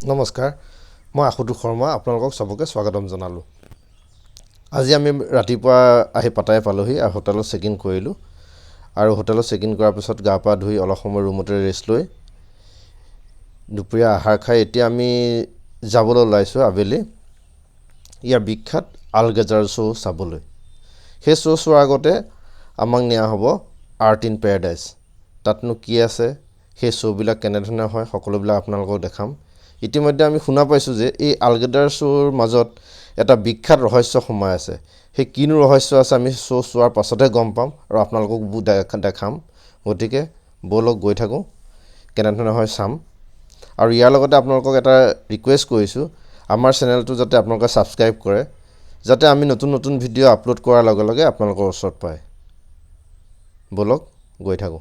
নমস্কাৰ মই আশুতোষ শৰ্মা আপোনালোকক সবকে স্বাগতম জনালো আজি আমি ৰাতিপুৱা আহি পাটায়া পালোহি আৰু হোটেলত চেক ইন কৰিলো আৰু হোটেলত চেক ইন কৰাৰ পিছত গা পা ধুই অলপ সময় ৰুমতে ৰেষ্ট লৈ দুপৰীয়া আহাৰ খাই এতিয়া আমি যাবলৈ ওলাইছো আবেলি ইয়াৰ বিখ্যাত আলগাজাৰ শ্ব' চাবলৈ সেই শ্ব' চোৱাৰ আগতে আমাক নিয়া হ'ব আৰ্ট ইন পেৰাডাইজ তাতনো কি আছে সেই শ্ব'বিলাক কেনেধৰণে হয় সকলোবিলাক আপোনালোকক দেখাম ইতিমধ্যে আমি শুনা পাইছো যে এই আলগাজাৰ শ্ব'ৰ মাজত এটা বিখ্যাত ৰহস্য সোমাই আছে সেই কিনো ৰহস্য আছে আমি শ্ব' চোৱাৰ পাছতে গম পাম আৰু আপোনালোকক দেখাম গতিকে বলক গৈ থাকো কেনেধৰণে হয় চাম আৰু ইয়াৰ লগতে আপোনালোকক এটা ৰিকুৱেষ্ট কৰিছো আমাৰ চেনেলটো যাতে আপোনালোকে সাবস্ক্ৰাইব কৰে যাতে আমি নতুন নতুন ভিডিঅ' আপলোড কৰাৰ লগে লগে আপোনালোকৰ ওচৰত পায় বলক গৈ থাকো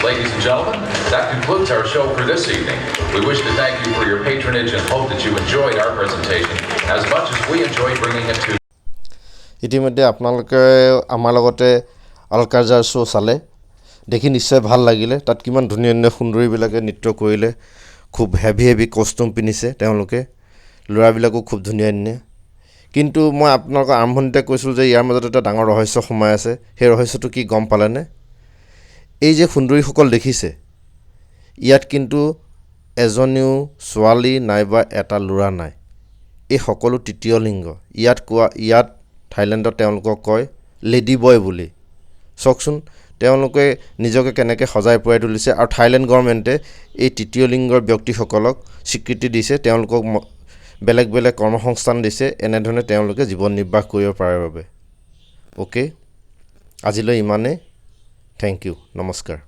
Ladies and gentlemen, that concludes our show for this evening. We wish to thank you for your patronage and hope that you enjoyed our presentation as much as we enjoyed bringing it to you. ইতিমধ্যে আপোনালোকে আমাৰ লগতে আলকাজাৰ show' চালে দেখি নিশ্চয় ভাল লাগিলে তাত কিমান ধুনীয়া ধুনীয়া সুন্দৰীবিলাকে নৃত্য কৰিলে খুব হেভি কষ্টিউম পিন্ধিছে তেওঁলোকে ল'ৰাবিলাকো খুব ধুনীয়া ধুনীয়া কিন্তু মই আপোনালোকক আৰম্ভণিতে কৈছিলোঁ যে ইয়াৰ মাজত এটা ডাঙৰ ৰহস্য সোমাই আছে সেই ৰহস্যটো কি গম পালেনে এই যে সুন্দৰীসকল দেখিছে ইয়াত কিন্তু এজনীও ছোৱালী নাইবা এটা ল'ৰা নাই এই সকলো তৃতীয় লিংগ ইয়াত থাইলেণ্ডত তেওঁলোকক কয় লেডি বয় বুলি চাওকচোন তেওঁলোকে নিজকে কেনেকৈ সজাই পৰাই তুলিছে আৰু থাইলেণ্ড গভৰ্ণমেণ্টে এই তৃতীয় লিংগৰ ব্যক্তিসকলক স্বীকৃতি দিছে তেওঁলোকক বেলেগ বেলেগ কৰ্মসংস্থান দিছে এনেধৰণে তেওঁলোকে জীৱন নিৰ্বাহ কৰিব পাৰে বাবে ওকে আজিলৈ ইমানে থ্যাংক ইউ নমস্কাৰ